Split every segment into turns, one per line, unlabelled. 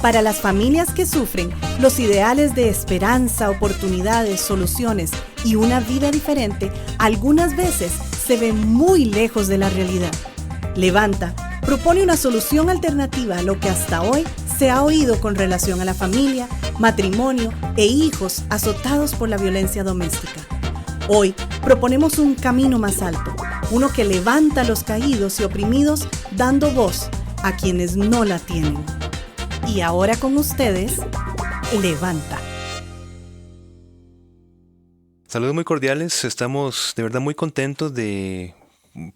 Para las familias que sufren, los ideales de esperanza, oportunidades, soluciones y una vida diferente algunas veces se ven muy lejos de la realidad. Levanta propone una solución alternativa a lo que hasta hoy se ha oído con relación a la familia, matrimonio e hijos azotados por la violencia doméstica. Hoy proponemos un camino más alto, uno que levanta a los caídos y oprimidos, dando voz a quienes no la tienen. Y ahora con ustedes, Levanta.
Saludos muy cordiales, estamos de verdad muy contentos de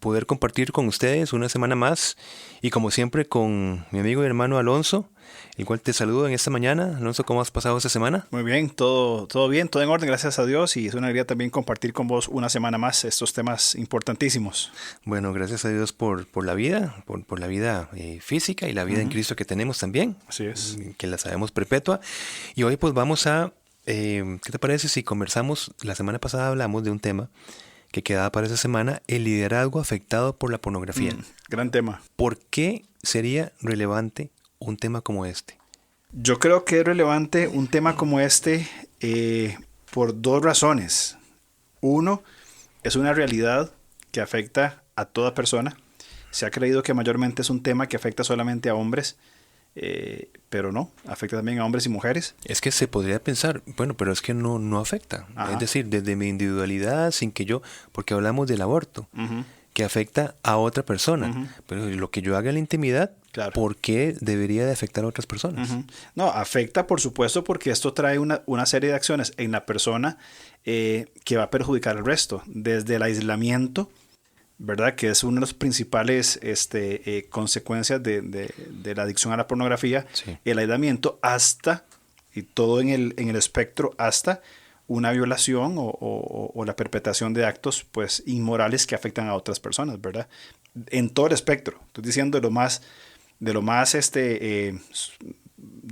poder compartir con ustedes una semana más y como siempre con mi amigo y hermano Alonso, el cual te saludo en esta mañana. Alonso, ¿cómo has pasado esta semana?
Muy bien, todo bien, todo en orden, gracias a Dios, y es una alegría también compartir con vos una semana más estos temas importantísimos.
Bueno, gracias a Dios por la vida, por la vida física y la vida en Cristo que tenemos también.
Así es.
Que la sabemos perpetua. Y hoy pues vamos a, ¿qué te parece si conversamos? La semana pasada hablamos de un tema que quedaba para esa semana, el liderazgo afectado por la pornografía.
Gran tema.
¿Por qué sería relevante un tema como este?
Yo creo que es relevante un tema como este por dos razones. Uno, es una realidad que afecta a toda persona. Se ha creído que mayormente es un tema que afecta solamente a hombres, pero no, afecta también a hombres y mujeres.
Es que se podría pensar, bueno, pero es que no afecta.
Ajá.
Es decir, desde mi individualidad, sin que yo, porque hablamos del aborto, que afecta a otra persona. Pero lo que yo haga en la intimidad,
Claro.
¿por qué debería de afectar a otras personas?
No, afecta por supuesto porque esto trae una serie de acciones en la persona que va a perjudicar al resto. Desde el aislamiento, ¿verdad? Que es una de las principales consecuencias de la adicción a la pornografía,
Sí.
el aislamiento hasta, y todo en el espectro, hasta una violación o la perpetración de actos pues inmorales que afectan a otras personas, ¿verdad? En todo el espectro. Estoy diciendo de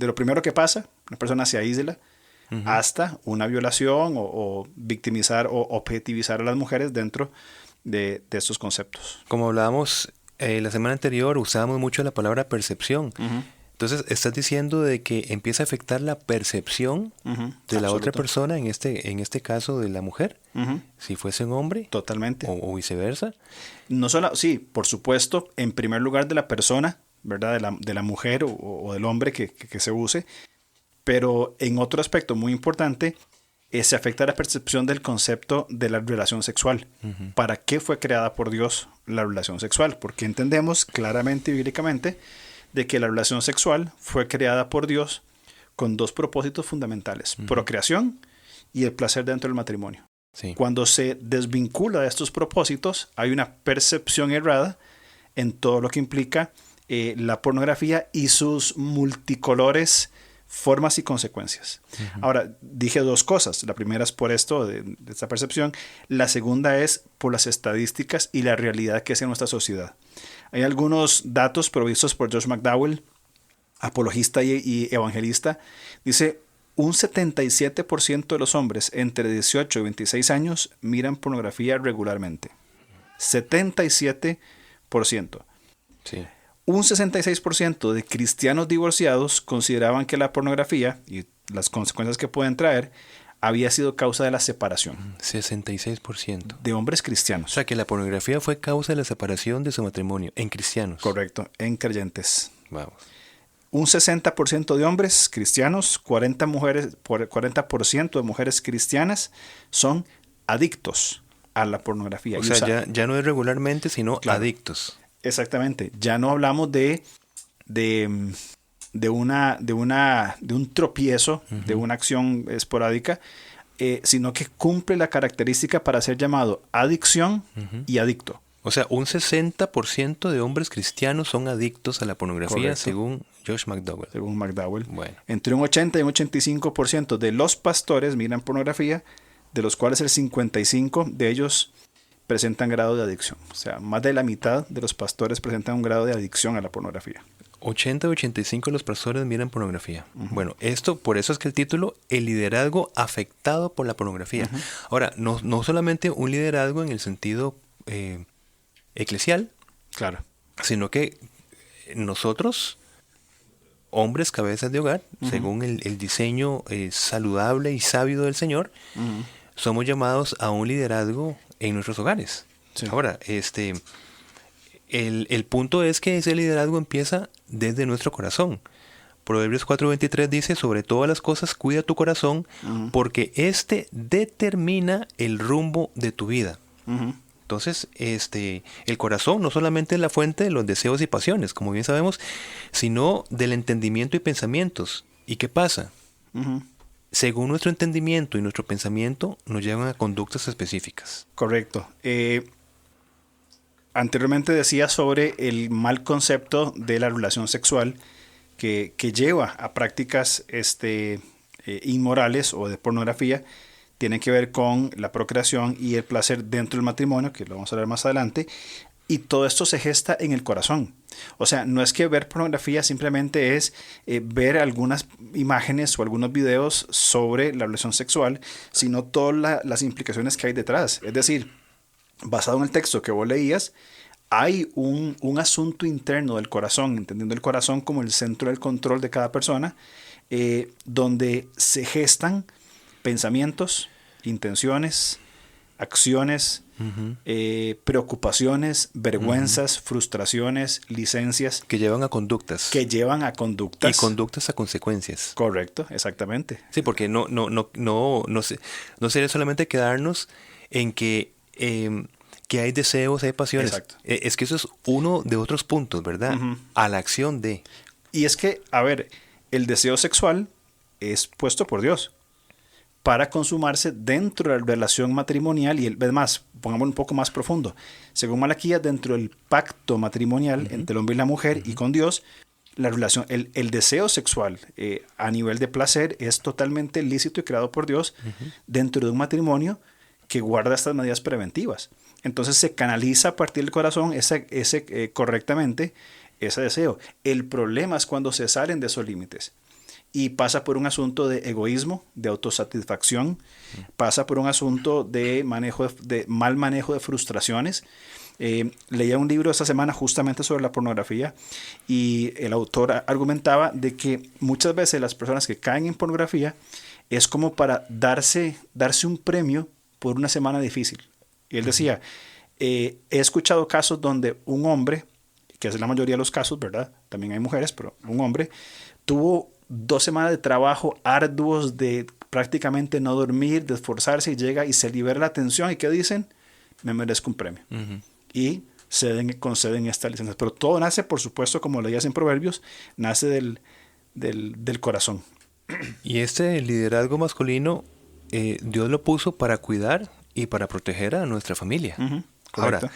lo primero que pasa, una persona se aísla, hasta una violación o victimizar o objetivizar a las mujeres dentro de estos conceptos.
Como hablábamos la semana anterior, usábamos mucho la palabra percepción. Entonces, estás diciendo de que empieza a afectar la percepción de la otra persona, en este caso de la mujer, si fuese un hombre.
Totalmente.
O viceversa.
No solo, sí, por supuesto, en primer lugar de la persona, ¿verdad? De la mujer o del hombre que se use, pero en otro aspecto muy importante, se afecta la percepción del concepto de la relación sexual. ¿Para qué fue creada por Dios la relación sexual? Porque entendemos claramente y bíblicamente de que la relación sexual fue creada por Dios con dos propósitos fundamentales, procreación y el placer dentro del matrimonio.
Sí.
Cuando se desvincula de estos propósitos, hay una percepción errada en todo lo que implica la pornografía y sus multicolores formas y consecuencias. Ahora, dije dos cosas. La primera es por esto, de esta percepción. La segunda es por las estadísticas y la realidad que es en nuestra sociedad. Hay algunos datos provistos por Josh McDowell, apologista y evangelista. Dice, un 77% de los hombres entre 18 y 26 años miran pornografía regularmente. 77%.
Sí.
Un 66% de cristianos divorciados consideraban que la pornografía y las consecuencias que pueden traer había sido causa de la separación.
66%.
De hombres
O
cristianos.
sea que la pornografía fue causa de la separación de su matrimonio en cristianos.
Correcto, en creyentes.
Vamos.
Un 60% de hombres cristianos, 40% de mujeres cristianas son adictos a la pornografía.
O sea, ya no es regularmente, sino
Claro.
adictos.
Exactamente. Ya no hablamos de un tropiezo, de una acción esporádica, sino que cumple la característica para ser llamado adicción y adicto.
O sea, un 60% de hombres cristianos son adictos a la pornografía,
Correcto.
según Josh McDowell.
Según McDowell.
Bueno.
Entre un 80 y un 85% de los pastores miran pornografía, de los cuales el 55% de ellos presentan grado de adicción. O sea, más de la mitad de los pastores presentan un grado de adicción a la pornografía.
80 o 85 de los pastores miran pornografía. Bueno, por eso es que el título, el liderazgo afectado por la pornografía. Ahora, no solamente un liderazgo en el sentido eclesial,
Claro.
sino que nosotros, hombres cabezas de hogar, según el diseño saludable y sabio del Señor, somos llamados a un liderazgo en nuestros hogares. Sí. Ahora, el punto es que ese liderazgo empieza desde nuestro corazón. Proverbios 4:23 dice, sobre todas las cosas cuida tu corazón, porque éste determina el rumbo de tu vida. Entonces, el corazón no solamente es la fuente de los deseos y pasiones, como bien sabemos, sino del entendimiento y pensamientos. ¿Y qué pasa? Según nuestro entendimiento y nuestro pensamiento, nos llevan a conductas específicas.
Correcto. Anteriormente decía sobre el mal concepto de la relación sexual que lleva a prácticas inmorales o de pornografía. Tiene que ver con la procreación y el placer dentro del matrimonio, que lo vamos a ver más adelante. Y todo esto se gesta en el corazón. O sea, no es que ver pornografía simplemente es ver algunas imágenes o algunos videos sobre la relación sexual, sino todas las implicaciones que hay detrás. Es decir, basado en el texto que vos leías, hay un asunto interno del corazón, entendiendo el corazón como el centro del control de cada persona, donde se gestan pensamientos, intenciones, acciones, preocupaciones, vergüenzas, frustraciones, licencias.
Que llevan a conductas.
Que llevan a conductas.
Y conductas a consecuencias.
Correcto, exactamente.
Sí, porque no sería solamente quedarnos en que hay deseos, hay pasiones. Exacto. Es que eso es uno de otros puntos, ¿verdad? A la acción de.
Y es que, a ver, el deseo sexual es puesto por Dios para consumarse dentro de la relación matrimonial y además, pongámoslo un poco más profundo, según Malaquías, dentro del pacto matrimonial entre el hombre y la mujer y con Dios, la relación, el deseo sexual a nivel de placer es totalmente lícito y creado por Dios dentro de un matrimonio que guarda estas medidas preventivas. Entonces se canaliza a partir del corazón correctamente ese deseo. El problema es cuando se salen de esos límites. Y pasa por un asunto de egoísmo, de autosatisfacción, pasa por un asunto de mal manejo de frustraciones. Leía un libro esta semana justamente sobre la pornografía y el autor argumentaba de que muchas veces las personas que caen en pornografía es como para darse un premio por una semana difícil. Y él decía, he escuchado casos donde un hombre, que es la mayoría de los casos, ¿verdad? También hay mujeres, pero un hombre tuvo 2 semanas de trabajo arduos, de prácticamente no dormir, de esforzarse, y llega y se libera la tensión. ¿Y qué dicen? Me merezco un premio. Y conceden estas licencias. Pero todo nace, por supuesto, como leías en Proverbios, nace del corazón.
Y este liderazgo masculino, Dios lo puso para cuidar y para proteger a nuestra familia. Ahora,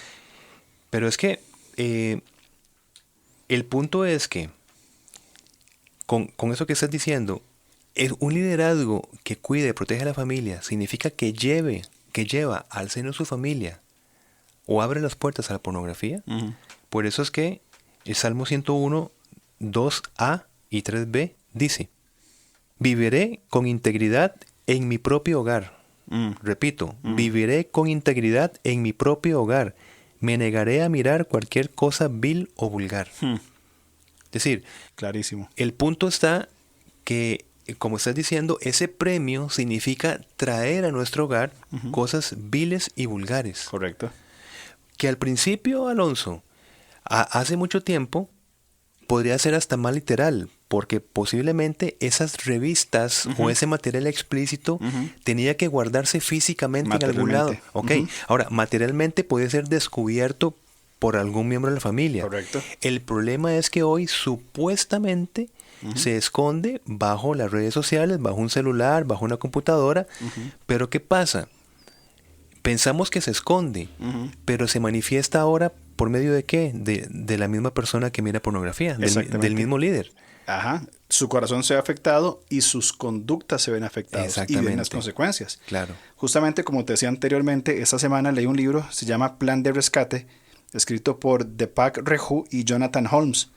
pero es que el punto es que con eso que estás diciendo, es un liderazgo que cuide y protege a la familia, significa que lleva al seno de su familia o abre las puertas a la pornografía. Por eso es que el Salmo 101, 2a y 3b dice, viviré con integridad en mi propio hogar. Repito, viviré con integridad en mi propio hogar. Me negaré a mirar cualquier cosa vil o vulgar. Es decir,
clarísimo.
El punto está que, como estás diciendo, ese premio significa traer a nuestro hogar cosas viles y vulgares.
Correcto.
Que al principio, Alonso, hace mucho tiempo, podría ser hasta más literal, porque posiblemente esas revistas o ese material explícito tenía que guardarse físicamente en algún lado. Ahora, materialmente puede ser descubierto por algún miembro de la familia.
Correcto.
El problema es que hoy supuestamente se esconde bajo las redes sociales, bajo un celular, bajo una computadora. Pero ¿qué pasa? Pensamos que se esconde, pero se manifiesta ahora por medio de ¿qué? De la misma persona que mira pornografía, del mismo líder.
Su corazón se ve afectado y sus conductas se ven afectadas y ven las consecuencias.
Claro.
Justamente como te decía anteriormente, esta semana leí un libro, se llama Plan de Rescate, escrito por Deepak Reju y Jonathan Holmes.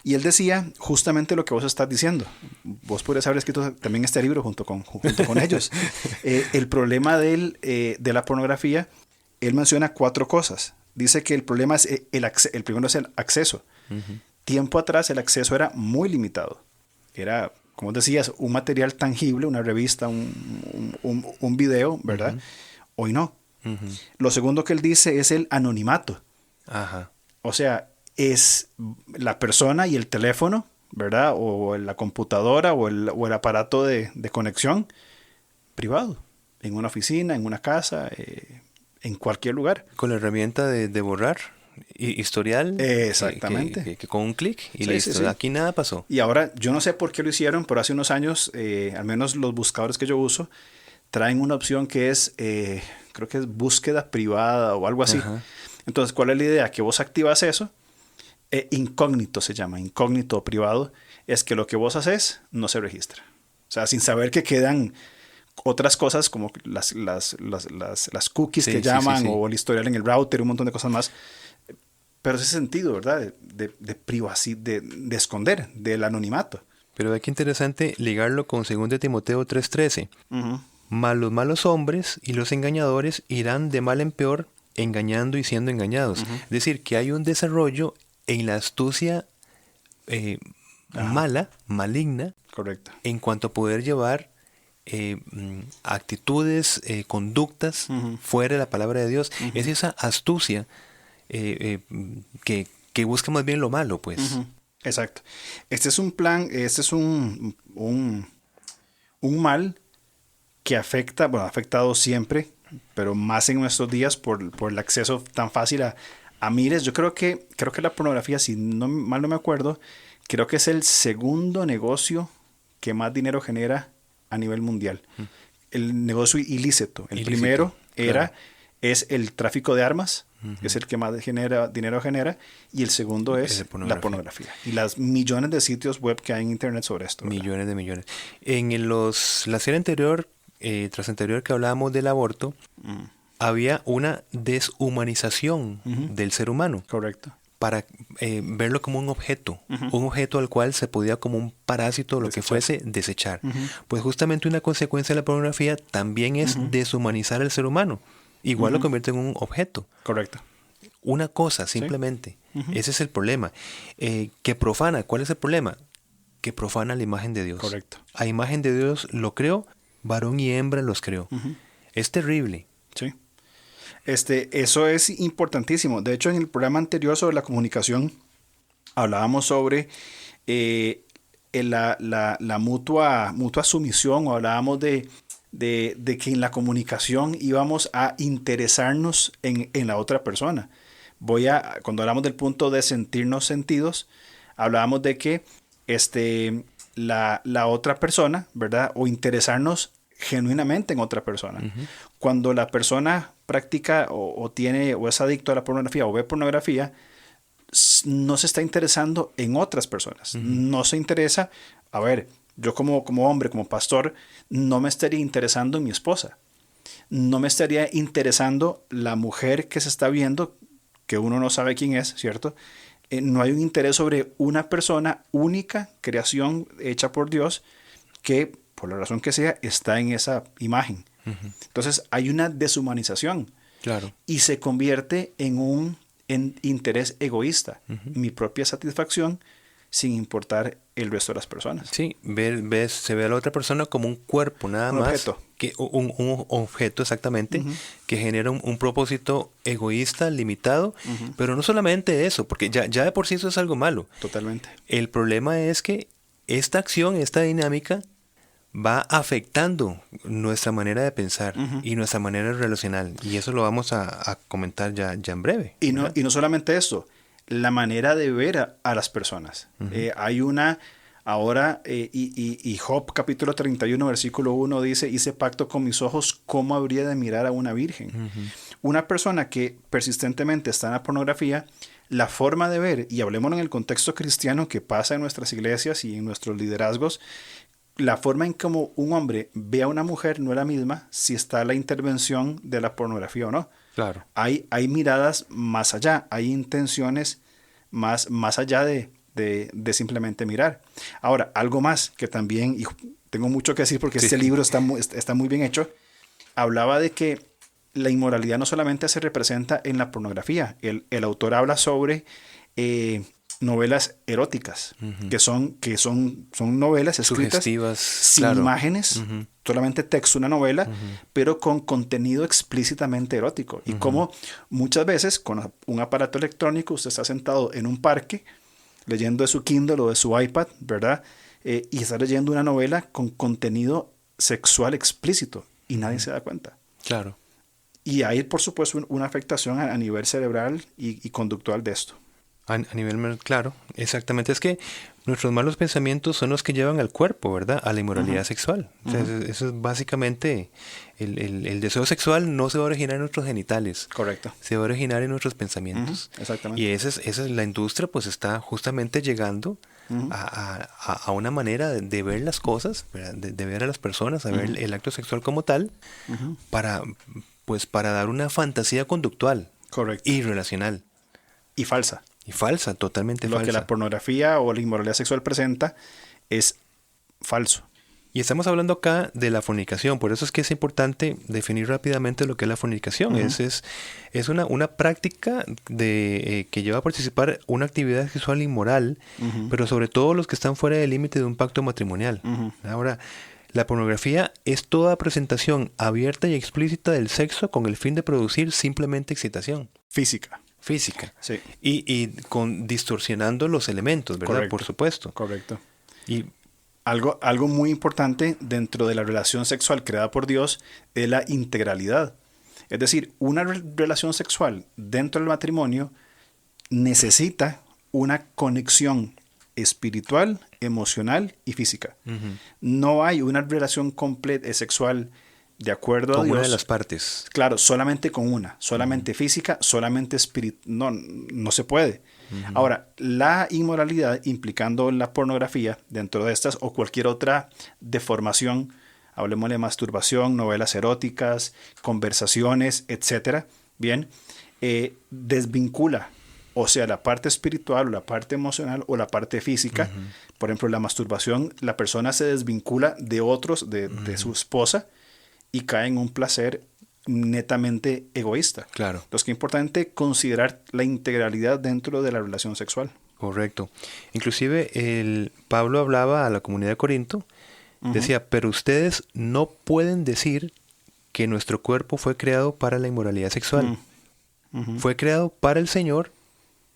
Y él decía justamente lo que vos estás diciendo. Vos podrías haber escrito también este libro junto con ellos. El problema de la pornografía, él menciona 4 cosas. dice que el problema es el primero es el acceso. Tiempo atrás el acceso era muy limitado. Era, como decías, un material tangible, una revista, un video, ¿verdad? Hoy no. Lo segundo que él dice es el anonimato.
Ajá.
O sea, es la persona y el teléfono, ¿verdad? O la computadora o el aparato de conexión privado. En una oficina, en una casa, en cualquier lugar.
Con la herramienta de borrar historial.
Exactamente.
Que con un clic y
Sí,
listo.
sí, sí.
Aquí nada pasó.
Y ahora, yo no sé por qué lo hicieron, pero hace unos años, al menos los buscadores que yo uso, traen una opción que es, creo que es búsqueda privada o algo así.
Ajá.
Entonces, ¿cuál es la idea? Que vos activas eso. Incógnito se llama, incógnito o privado. Es que lo que vos haces no se registra. O sea, sin saber que quedan otras cosas como las cookies
Sí,
que
sí,
llaman,
sí, sí.
o el historial en el router, un montón de cosas más. Pero ese sentido, ¿verdad? De privacidad, de esconder, del anonimato.
Pero ve que interesante ligarlo con 2 Timoteo 3:13. Mas los malos hombres y los engañadores irán de mal en peor, engañando y siendo engañados. Es decir, que hay un desarrollo en la astucia maligna,
Correcto.
en cuanto a poder llevar actitudes, conductas fuera de la palabra de Dios. Es esa astucia que busca más bien lo malo, pues.
Exacto. Este es un plan, este es un mal que afecta, bueno, ha afectado siempre, pero más en nuestros días por el acceso tan fácil a miles. Yo creo que la pornografía, si mal no me acuerdo, creo que es el segundo negocio que más dinero genera a nivel mundial. El negocio ilícito. El primero es el tráfico de armas, que es el que más dinero genera, y el segundo es la pornografía. Y las millones de sitios web que hay en internet sobre esto. ¿verdad?
Millones de millones. En la serie anterior, tras anterior que hablábamos del aborto, había una deshumanización del ser humano.
Correcto.
Para verlo como un objeto al cual se podía como un parásito, lo que fuese, desechar. Pues justamente una consecuencia de la pornografía también es deshumanizar al ser humano. Igual lo convierte en un objeto.
Correcto.
Una cosa, simplemente. Ese es el problema. Que profana, ¿cuál es el problema? Que profana la imagen de Dios.
Correcto.
A imagen de Dios lo creó, varón y hembra los creó. Es terrible.
Sí. Eso es importantísimo. De hecho, en el programa anterior sobre la comunicación hablábamos sobre la mutua sumisión, o hablábamos de que en la comunicación íbamos a interesarnos en la otra persona. Cuando hablamos del punto de sentirnos sentidos, hablábamos de que la otra persona, ¿verdad? O interesarnos genuinamente en otra persona. Cuando la persona practica o es adicto a la pornografía o ve pornografía, no se está interesando en otras personas. No se interesa, a ver, yo como hombre, como pastor, no me estaría interesando en mi esposa. No me estaría interesando la mujer que se está viendo, que uno no sabe quién es, ¿cierto? No hay un interés sobre una persona única, creación hecha por Dios, que por la razón que sea, está en esa imagen. Entonces hay una deshumanización.
Claro.
Y se convierte en interés egoísta. Mi propia satisfacción sin importar el resto de las personas.
Sí, se ve a la otra persona como un cuerpo, nada más.
Objeto.
Un objeto, exactamente, que genera un propósito egoísta, limitado. Pero no solamente eso, porque ya de por sí eso es algo malo.
Totalmente.
El problema es que esta acción, esta dinámica, va afectando nuestra manera de pensar y nuestra manera relacional. Y eso lo vamos a comentar ya en breve.
Y no solamente eso, la manera de ver a las personas. Hay una, ahora, y Job capítulo 31, versículo 1 dice, hice pacto con mis ojos, ¿cómo habría de mirar a una virgen? Una persona que persistentemente está en la pornografía, la forma de ver, y hablemos en el contexto cristiano que pasa en nuestras iglesias y en nuestros liderazgos, la forma en cómo un hombre ve a una mujer no es la misma si está la intervención de la pornografía o no.
Claro.
Hay miradas más allá, hay intenciones más allá de simplemente mirar. Ahora, algo más que también, y tengo mucho que decir porque este libro está muy bien hecho, hablaba de que la inmoralidad no solamente se representa en la pornografía. El autor habla sobre novelas eróticas, que son novelas escritas
Sugestivas,
sin
claro.
imágenes, solamente texto, una novela, pero con contenido explícitamente erótico. Y como muchas veces con un aparato electrónico usted está sentado en un parque leyendo de su Kindle o de su iPad, ¿verdad? Y está leyendo una novela con contenido sexual explícito y nadie se da cuenta.
Claro.
Y hay, por supuesto, una afectación a nivel cerebral y conductual de esto.
A nivel, claro, exactamente. Es que nuestros malos pensamientos son los que llevan al cuerpo, ¿verdad? A la inmoralidad sexual. O sea, eso es básicamente, el deseo sexual no se va a originar en nuestros genitales.
Correcto.
Se va a originar en nuestros pensamientos.
Exactamente.
Y esa es la industria, pues está justamente llegando a una manera de ver las cosas, ¿verdad? De ver a las personas, a ver el acto sexual como tal, para dar una fantasía conductual.
Correcto.
Y relacional.
Y falsa.
Y falsa, totalmente
Lo
falsa.
que la pornografía o la inmoralidad sexual presenta es falso.
Y estamos hablando acá de la fornicación, por eso es que es importante definir rápidamente lo que es la fornicación. Es una práctica que lleva a participar una actividad sexual inmoral, pero sobre todo los que están fuera del límite de un pacto matrimonial. Ahora, la pornografía es toda presentación abierta y explícita del sexo con el fin de producir simplemente excitación.
Física.
Sí. Y distorsionando los elementos, ¿verdad?
Correcto.
Por supuesto.
Correcto.
Y
algo muy importante dentro de la relación sexual creada por Dios es la integralidad. Es decir, una relación sexual dentro del matrimonio necesita una conexión espiritual, emocional y física. No hay una relación completa sexual de acuerdo a Dios.
Con una de las partes.
Claro, solamente con una, solamente física, solamente espiritual. No se puede. Ahora, la inmoralidad, implicando la pornografía dentro de estas o cualquier otra deformación, hablemos de masturbación, novelas eróticas, conversaciones, etcétera, bien, desvincula, o sea, la parte espiritual, o la parte emocional, o la parte física. Por ejemplo, la masturbación, la persona se desvincula de otros, de su esposa, y cae en un placer netamente egoísta.
Claro.
Entonces, que es importante considerar la integralidad dentro de la relación sexual.
Correcto. Inclusive Pablo hablaba a la comunidad de Corinto, decía, pero ustedes no pueden decir que nuestro cuerpo fue creado para la inmoralidad sexual. Fue creado para el Señor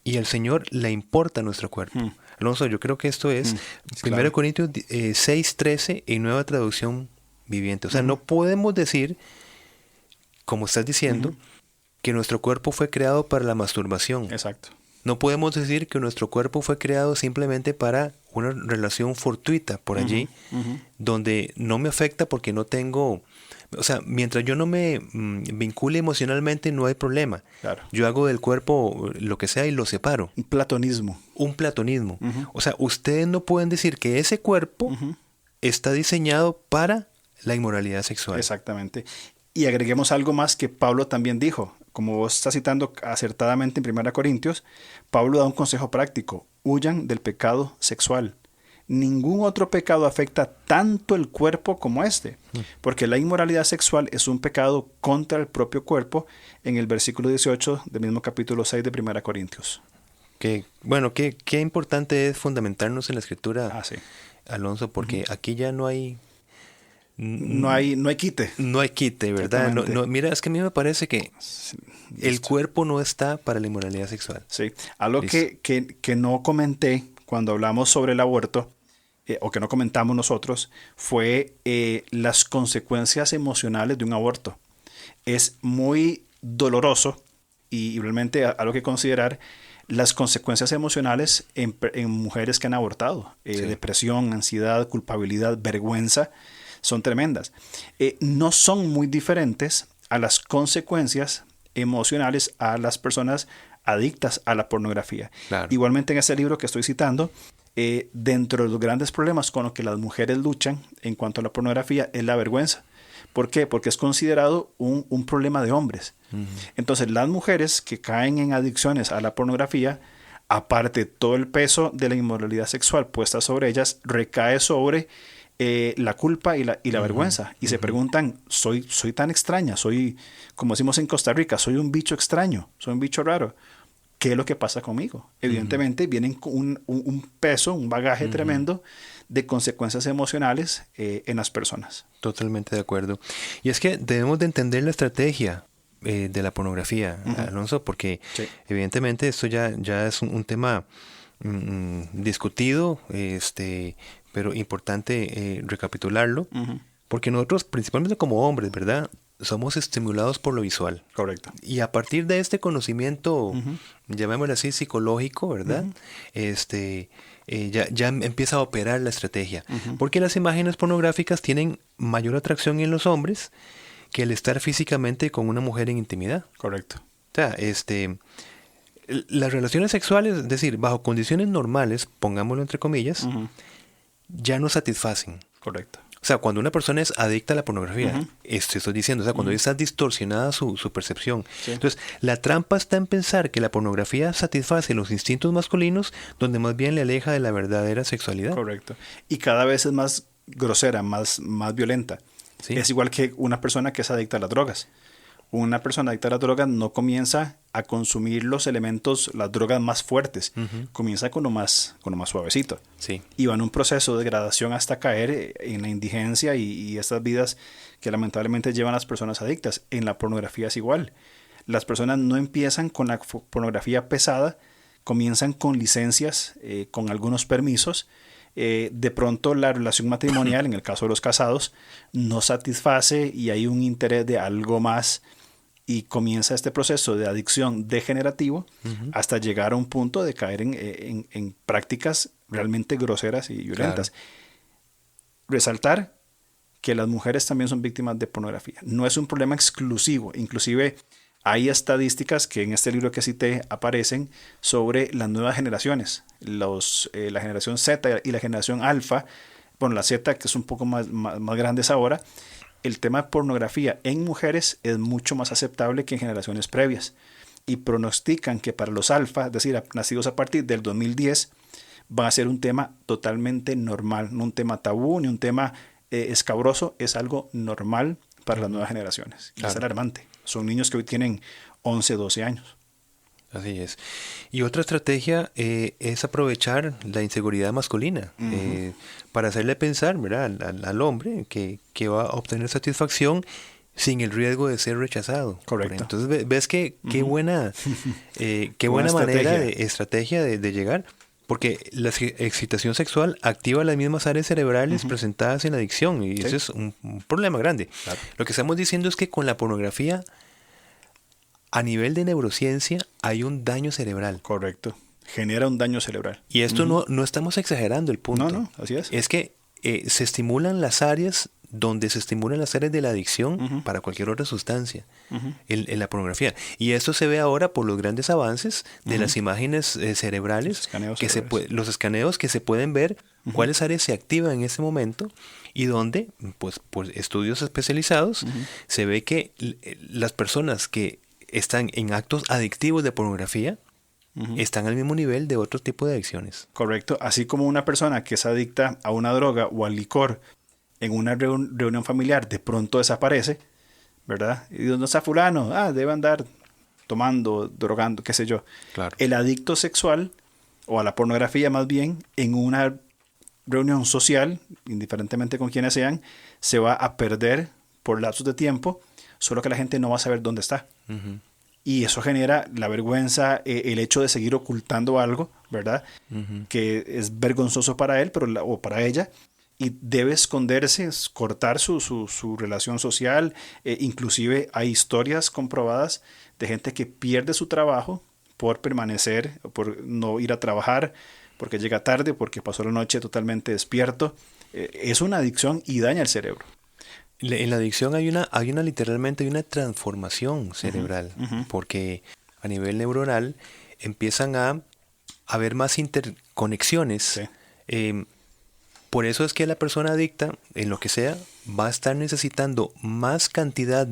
y al Señor le importa nuestro cuerpo. Alonso, yo creo que esto es 1 Corintios 6:13 en Nueva Traducción Viviente. O sea, no podemos decir, como estás diciendo, que nuestro cuerpo fue creado para la masturbación.
Exacto.
No podemos decir que nuestro cuerpo fue creado simplemente para una relación fortuita por allí, donde no me afecta porque no tengo... O sea, mientras yo no me vincule emocionalmente, no hay problema.
Claro.
Yo hago del cuerpo lo que sea y lo separo.
Un platonismo.
Un platonismo. O sea, ustedes no pueden decir que ese cuerpo está diseñado para la inmoralidad sexual.
Exactamente. Y agreguemos algo más que Pablo también dijo. Como vos estás citando acertadamente en 1 Corintios, Pablo da un consejo práctico. Huyan del pecado sexual. Ningún otro pecado afecta tanto el cuerpo como este. Porque la inmoralidad sexual es un pecado contra el propio cuerpo, en el versículo 18 del mismo capítulo 6 de 1 Corintios.
Qué importante es fundamentarnos en la Escritura, Alonso, porque aquí ya no hay...
No hay quite.
No hay quite, ¿verdad? Mira, es que a mí me parece que el cuerpo no está para la inmoralidad sexual.
Sí. Algo que no comenté cuando hablamos sobre el aborto, o que no comentamos nosotros, fue las consecuencias emocionales de un aborto. Es muy doloroso y realmente algo que considerar las consecuencias emocionales en mujeres que han abortado. Depresión, ansiedad, culpabilidad, vergüenza. Son tremendas. No son muy diferentes a las consecuencias emocionales a las personas adictas a la pornografía.
Claro.
Igualmente en ese libro que estoy citando, dentro de los grandes problemas con los que las mujeres luchan en cuanto a la pornografía es la vergüenza. ¿Por qué? Porque es considerado un problema de hombres. Entonces las mujeres que caen en adicciones a la pornografía, aparte todo el peso de la inmoralidad sexual puesta sobre ellas, recae sobre la culpa y la vergüenza. Y se preguntan, soy tan extraña, soy, como decimos en Costa Rica, soy un bicho extraño, soy un bicho raro. ¿Qué es lo que pasa conmigo? Evidentemente vienen con un peso, un bagaje tremendo de consecuencias emocionales en las personas.
Totalmente de acuerdo. Y es que debemos de entender la estrategia de la pornografía, Alonso, porque evidentemente esto ya es un tema discutido, pero importante recapitularlo, porque nosotros, principalmente como hombres, ¿verdad?, somos estimulados por lo visual.
Correcto.
Y a partir de este conocimiento, llamémoslo así, psicológico, ¿verdad? Ya empieza a operar la estrategia. Porque las imágenes pornográficas tienen mayor atracción en los hombres que el estar físicamente con una mujer en intimidad.
Correcto.
O sea, las relaciones sexuales, es decir, bajo condiciones normales, pongámoslo entre comillas, ya no satisfacen.
Correcto.
O sea, cuando una persona es adicta a la pornografía, estoy diciendo, o sea, cuando está distorsionada su percepción. Sí. Entonces, la trampa está en pensar que la pornografía satisface los instintos masculinos, donde más bien le aleja de la verdadera sexualidad.
Correcto. Y cada vez es más grosera, más violenta. Sí. Es igual que una persona que es adicta a las drogas. Una persona adicta a las drogas no comienza a consumir los elementos, las drogas más fuertes. Comienza con lo más suavecito.
Sí.
Y va en un proceso de degradación hasta caer en la indigencia y estas vidas que lamentablemente llevan a las personas adictas. En la pornografía es igual. Las personas no empiezan con la pornografía pesada, comienzan con licencias, con algunos permisos. De pronto la relación matrimonial, en el caso de los casados, no satisface y hay un interés de algo más y comienza este proceso de adicción degenerativo hasta llegar a un punto de caer en prácticas realmente groseras y violentas. Claro. Resaltar que las mujeres también son víctimas de pornografía. No es un problema exclusivo, inclusive hay estadísticas que en este libro que cité aparecen sobre las nuevas generaciones, la generación Z y la generación Alfa. Bueno, la Z, que es un poco más grandes ahora, el tema de pornografía en mujeres es mucho más aceptable que en generaciones previas. Y pronostican que para los Alfa, es decir, nacidos a partir del 2010, va a ser un tema totalmente normal, no un tema tabú, ni un tema escabroso, es algo normal para las nuevas generaciones. Claro. Es alarmante. Son niños que hoy tienen 11, 12 años.
Así es. Y otra estrategia es aprovechar la inseguridad masculina para hacerle pensar, ¿verdad?, al hombre que va a obtener satisfacción sin el riesgo de ser rechazado.
Correcto.
Entonces ves qué buena manera de estrategia de llegar, porque la excitación sexual activa las mismas áreas cerebrales presentadas en la adicción y eso es un problema grande. Claro. Lo que estamos diciendo es que con la pornografía, a nivel de neurociencia, hay un daño cerebral.
Correcto. Genera un daño cerebral.
Y esto no estamos exagerando el punto.
No, así es.
Es que se estimulan las áreas donde se estimulan las áreas de la adicción para cualquier otra sustancia en la pornografía. Y esto se ve ahora por los grandes avances de las imágenes cerebrales, los escaneos que se pueden ver cuáles áreas se activan en ese momento y donde, pues, por estudios especializados, se ve que las personas que están en actos adictivos de pornografía están al mismo nivel de otro tipo de adicciones.
Correcto. Así como una persona que es adicta a una droga o al licor en una reunión familiar de pronto desaparece, ¿verdad? ¿Y dónde está fulano? Debe andar tomando, drogando, qué sé yo.
Claro.
El adicto sexual, o a la pornografía más bien, en una reunión social, indiferentemente con quienes sean, se va a perder por lapsos de tiempo, solo que la gente no va a saber dónde está. Y eso genera la vergüenza, el hecho de seguir ocultando algo, ¿verdad? Que es vergonzoso para él o para ella, y debe esconderse, cortar su relación social. Inclusive hay historias comprobadas de gente que pierde su trabajo por permanecer, por no ir a trabajar, porque llega tarde, porque pasó la noche totalmente despierto. Es una adicción y daña el cerebro.
En la adicción hay literalmente una transformación cerebral, porque a nivel neuronal empiezan a haber más interconexiones. Sí. Por eso es que la persona adicta, en lo que sea, va a estar necesitando más cantidad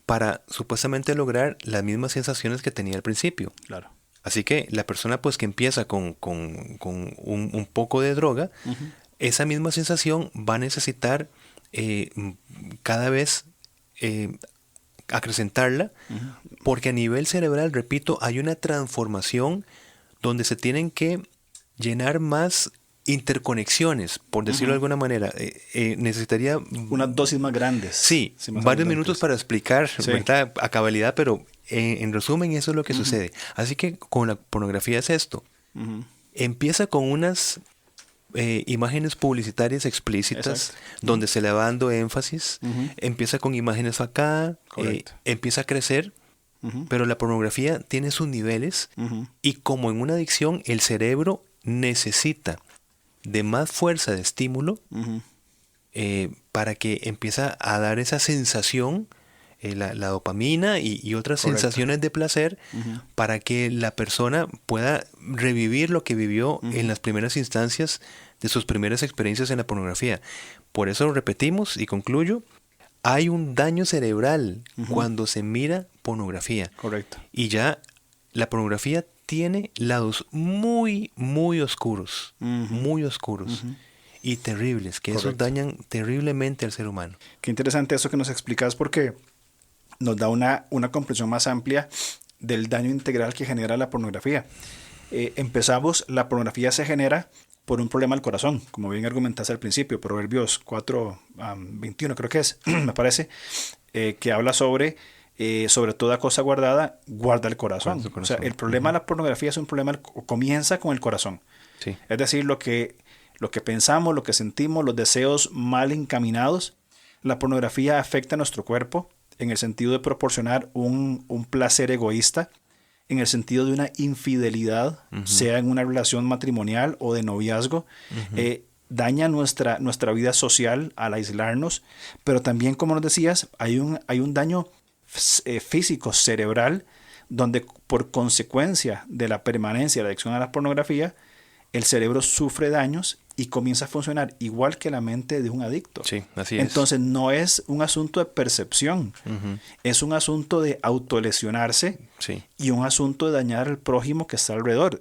para supuestamente lograr las mismas sensaciones que tenía al principio.
Claro.
Así que la persona, pues, que empieza con un poco de droga, esa misma sensación va a necesitar cada vez acrecentarla, porque a nivel cerebral, repito, hay una transformación donde se tienen que llenar más interconexiones, por decirlo de alguna manera. Necesitaría
unas dosis más grandes.
Sí,
más
varios minutos para explicar, ¿verdad?, a cabalidad, pero en resumen eso es lo que sucede. Así que con la pornografía es esto. Empieza con unas imágenes publicitarias explícitas, donde se le va dando énfasis. Empieza con imágenes acá, empieza a crecer, pero la pornografía tiene sus niveles, y como en una adicción, el cerebro necesita de más fuerza de estímulo para que empiece a dar esa sensación, la dopamina y otras sensaciones de placer, para que la persona pueda revivir lo que vivió en las primeras instancias de sus primeras experiencias en la pornografía. Por eso lo repetimos y concluyo: hay un daño cerebral cuando se mira pornografía.
Correcto.
Y ya la pornografía tiene lados muy, muy oscuros, y terribles, que esos dañan terriblemente al ser humano.
Qué interesante eso que nos explicas, porque nos da una comprensión más amplia del daño integral que genera la pornografía. Empezamos, la pornografía se genera por un problema al corazón, como bien argumentaste al principio, Proverbios 4:21 creo que es, me parece, que habla sobre toda cosa guardada, guarda el corazón. O sea, el problema de la pornografía es un problema, comienza con el corazón. Sí. Es decir, lo que pensamos, lo que sentimos, los deseos mal encaminados. La pornografía afecta a nuestro cuerpo en el sentido de proporcionar un placer egoísta, en el sentido de una infidelidad, sea en una relación matrimonial o de noviazgo. Daña nuestra vida social al aislarnos, pero también, como nos decías, hay un daño físico, cerebral, donde por consecuencia de la permanencia de la adicción a la pornografía, el cerebro sufre daños y comienza a funcionar igual que la mente de un adicto.
Sí, así es.
Entonces no es un asunto de percepción, es un asunto de autolesionarse y un asunto de dañar al prójimo que está alrededor,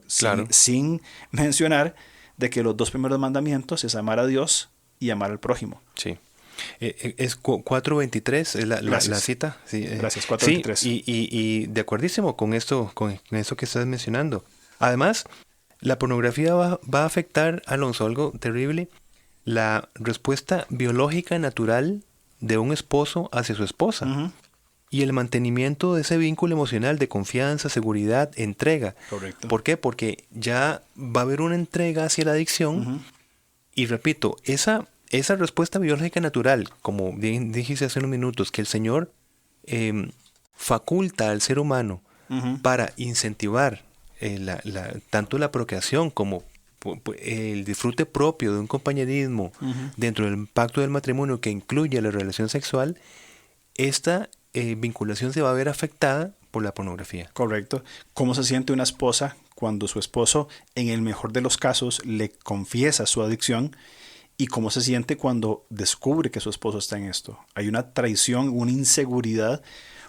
sin mencionar de que los 2 primeros mandamientos es amar a Dios y amar al prójimo.
Sí. Es 4:23 es la cita. Sí,
gracias, 4:23.
Sí, y de acuerdísimo con esto que estás mencionando. Además, la pornografía va a afectar, Alonso, algo terrible: la respuesta biológica natural de un esposo hacia su esposa. Y el mantenimiento de ese vínculo emocional de confianza, seguridad, entrega.
Correcto.
¿Por qué? Porque ya va a haber una entrega hacia la adicción. Y repito, esa respuesta biológica natural, como bien dijiste hace unos minutos, que el Señor faculta al ser humano para incentivar tanto la procreación como el disfrute propio de un compañerismo dentro del pacto del matrimonio que incluye la relación sexual, esta vinculación se va a ver afectada por la pornografía.
Correcto. ¿Cómo se siente una esposa cuando su esposo, en el mejor de los casos, le confiesa su adicción? ¿Y cómo se siente cuando descubre que su esposo está en esto? Hay una traición, una inseguridad,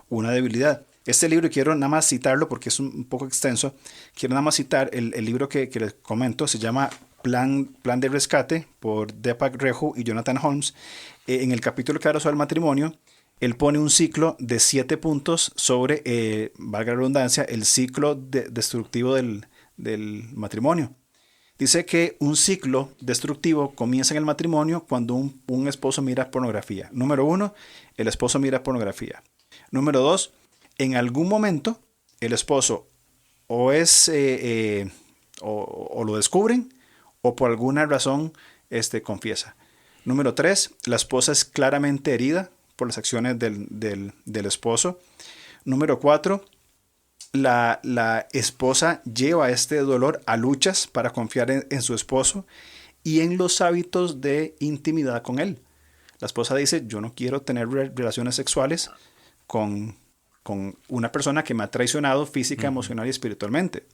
una debilidad. Este libro, quiero nada más citarlo porque es un poco extenso. Quiero nada más citar el libro que les comento. Se llama Plan de Rescate, por Deepak Reju y Jonathan Holmes. En el capítulo que habla sobre el matrimonio, él pone un ciclo de 7 puntos sobre, valga la redundancia, el ciclo destructivo del matrimonio. Dice que un ciclo destructivo comienza en el matrimonio cuando un esposo mira pornografía. Número 1, el esposo mira pornografía. Número 2, en algún momento el esposo o lo descubren o por alguna razón confiesa. Número 3, la esposa es claramente herida por las acciones del esposo. Número 4, la esposa lleva este dolor a luchas para confiar en su esposo y en los hábitos de intimidad con él. La esposa dice: yo no quiero tener relaciones sexuales con una persona que me ha traicionado física, emocional y espiritualmente.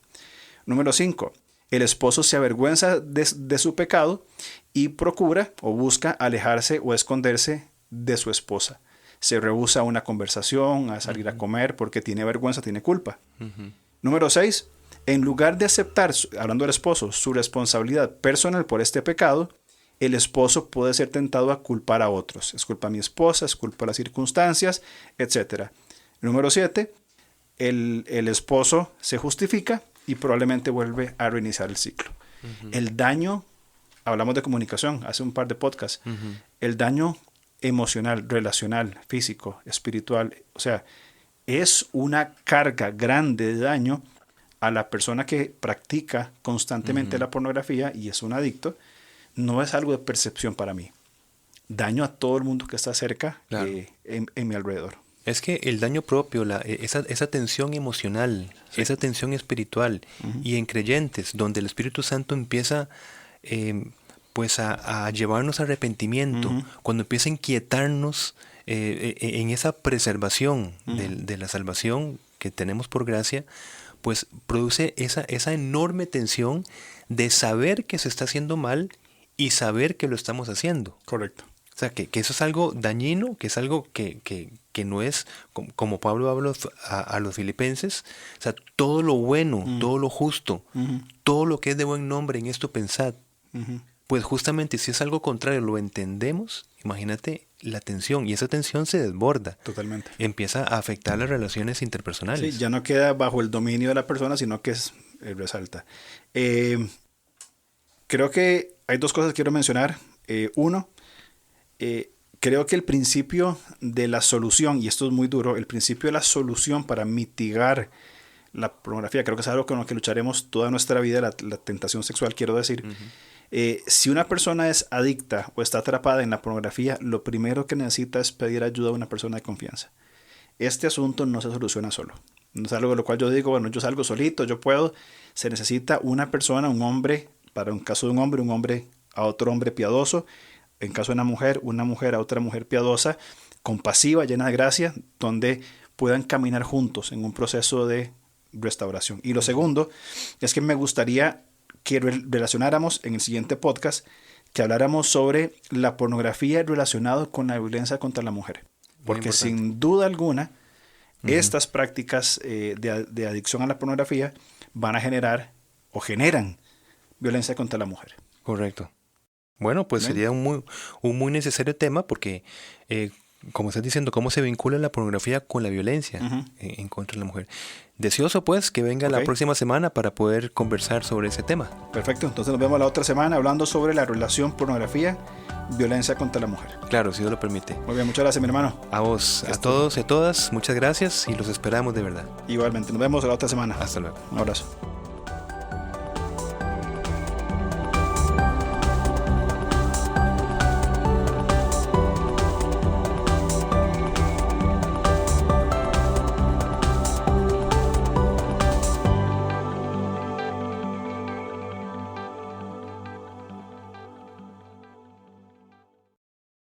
Número 5, el esposo se avergüenza de su pecado y procura o busca alejarse o esconderse de su esposa. Se rehúsa a una conversación, a salir a comer porque tiene vergüenza, tiene culpa. Número 6, en lugar de aceptar, hablando del esposo, su responsabilidad personal por este pecado, el esposo puede ser tentado a culpar a otros. Es culpa de mi esposa, es culpa de las circunstancias, etc. Número 7, el esposo se justifica y probablemente vuelve a reiniciar el ciclo. El daño, hablamos de comunicación hace un par de podcasts, el daño emocional, relacional, físico, espiritual, o sea, es una carga grande de daño a la persona que practica constantemente la pornografía y es un adicto. No es algo de percepción para mí. Daño a todo el mundo que está cerca,
claro,
en mi alrededor.
Es que el daño propio, esa tensión emocional, sí, esa tensión espiritual, y en creyentes, donde el Espíritu Santo empieza pues a llevarnos a arrepentimiento, cuando empieza a inquietarnos en esa preservación de la salvación que tenemos por gracia, pues produce esa enorme tensión de saber que se está haciendo mal y saber que lo estamos haciendo.
Correcto.
O sea, que eso es algo dañino, que es algo que no es, como Pablo habla a los filipenses, o sea, todo lo bueno, todo lo justo, todo lo que es de buen nombre, en esto pensad. Pues justamente si es algo contrario, lo entendemos, imagínate la tensión, y esa tensión se desborda.
Totalmente.
Empieza a afectar las relaciones interpersonales.
Sí, ya no queda bajo el dominio de la persona, sino que resalta. Creo que hay dos cosas que quiero mencionar. Uno, creo que el principio de la solución, y esto es muy duro, el principio de la solución para mitigar la pornografía, creo que es algo con lo que lucharemos toda nuestra vida, la tentación sexual, quiero decir. Si una persona es adicta o está atrapada en la pornografía, lo primero que necesita es pedir ayuda a una persona de confianza. Este asunto no se soluciona solo. No es algo de lo cual yo digo, bueno, yo salgo solito, yo puedo. Se necesita una persona, un hombre, para un caso de un hombre a otro hombre piadoso. En caso de una mujer a otra mujer piadosa, compasiva, llena de gracia, donde puedan caminar juntos en un proceso de restauración. Y lo segundo es que me gustaría que relacionáramos en el siguiente podcast, que habláramos sobre la pornografía relacionada con la violencia contra la mujer. Porque sin duda alguna, estas prácticas de adicción a la pornografía van a generar o generan violencia contra la mujer.
Correcto. Bueno, pues sería un muy necesario tema porque, como estás diciendo, cómo se vincula la pornografía con la violencia en contra de la mujer. Deseoso, pues, que venga la próxima semana para poder conversar sobre ese tema.
Perfecto. Entonces nos vemos la otra semana hablando sobre la relación pornografía-violencia contra la mujer.
Claro, si Dios lo permite.
Muy bien, muchas gracias, mi hermano.
A vos, a todos y a todas, muchas gracias y los esperamos de verdad.
Igualmente. Nos vemos la otra semana.
Hasta luego.
Un abrazo.